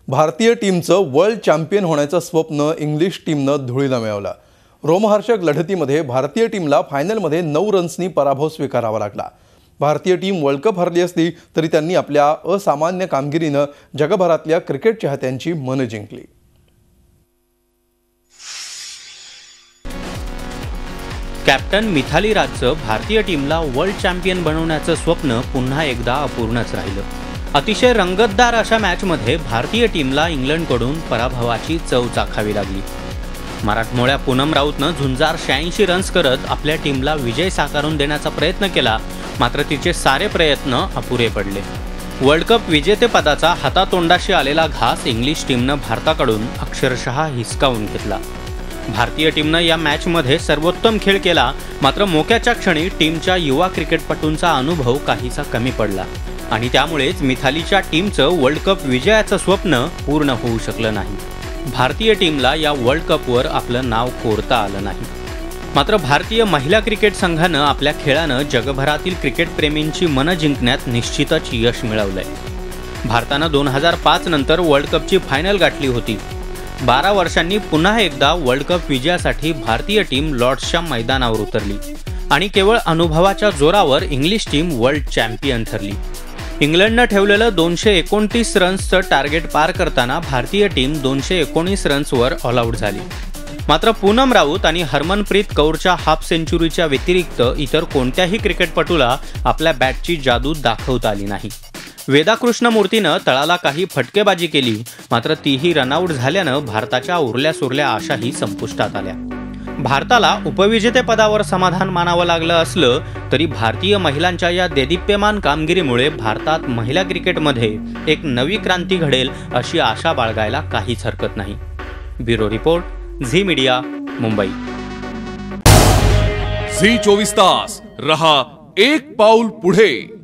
भारतीय टीमचं world champion होण्याचं स्वप्न इंग्लिश टीमनं धुळीला मिळवलं। रोमहर्षक लढतीमध्ये भारतीय टीमला फायनलमध्ये 9 रन्सनी पराभव स्वीकारावा लागला। भारतीय टीम वर्ल्ड कप हरली असली तरी त्यांनी आपल्या असामान्य कामगिरीनं जगभरातल्या क्रिकेट चाहत्यांची मनं जिंकली। कॅप्टन मिथाली राजचं भारतीय टीमला वर्ल्ड चॅम्पियन बनवण्याचं स्वप्न पुन्हा एकदा अपूर्णच राहिलं। अतिशय रंगतदार अशा मॅचमध्ये भारतीय टीमला इंग्लंडकडून पराभवाची चव चाखावी लागली। मराठमोळ्या पूनम राऊतनं झुंजार 86 रन्स करत आपल्या टीमला विजय साकारून देण्याचा प्रयत्न केला, मात्र तिचे सारे प्रयत्न अपुरे पडले। वर्ल्ड कप विजेतेपदाचा हातातोंडाशी आलेला घास इंग्लिश टीमनं भारताकडून अक्षरशः हिसकावून घेतला। भारतीय टीमनं या मॅचमध्ये सर्वोत्तम खेळ केला, मात्र मोक्याच्या क्षणी टीमच्या युवा क्रिकेटपटूंचा अनुभव काहीसा कमी पडला आणि त्यामुळेच मिथालीच्या टीमचं वर्ल्ड कप विजयाचं स्वप्न पूर्ण होऊ शकलं नाही। भारतीय टीमला या वर्ल्ड कपवर आपलं नाव कोरता आलं नाही। मात्र भारतीय महिला क्रिकेट संघानं आपल्या खेळानं जगभरातील क्रिकेटप्रेमींची मनं जिंकण्यात निश्चितच यश मिळवलंय। भारतानं 2005 नंतर वर्ल्ड कपची फायनल गाठली होती। 12 वर्षांनी पुन्हा एकदा वर्ल्ड कप विजयासाठी भारतीय टीम लॉर्ड्सच्या मैदानावर उतरली आणि केवळ अनुभवाच्या जोरावर इंग्लिश टीम वर्ल्ड चॅम्पियन ठरली। इंग्लंडनं ठेवलेलं 229 रन्सचं टार्गेट पार करताना भारतीय टीम 219 रन्सवर ऑल आऊट झाली। मात्र पूनम राऊत आणि हरमनप्रीत कौरच्या हाफ सेंचुरीच्या व्यतिरिक्त इतर कोणत्याही क्रिकेटपटूला आपल्या बॅटची जादू दाखवता आली नाही। वेदा कृष्णमूर्तीनं तळाला काही फटकेबाजी केली, मात्र तीही रनआउट झाल्यानं भारताच्या उरल्या-सुरल्या आशाही संपुष्टात आल्या। भारताला उपविजेतेपदावर समाधान मानावं लागलं असलं तरी भारतीय महिलांच्या या देदीप्यमान कामगिरीमुळे भारतात महिला क्रिकेटमध्ये एक नवी क्रांती घडेल अशी आशा बाळगायला काहीच हरकत नाही। Bureau report, Zee media, Mumbai. Zee 24 तास रहा एक पाऊल पुढे।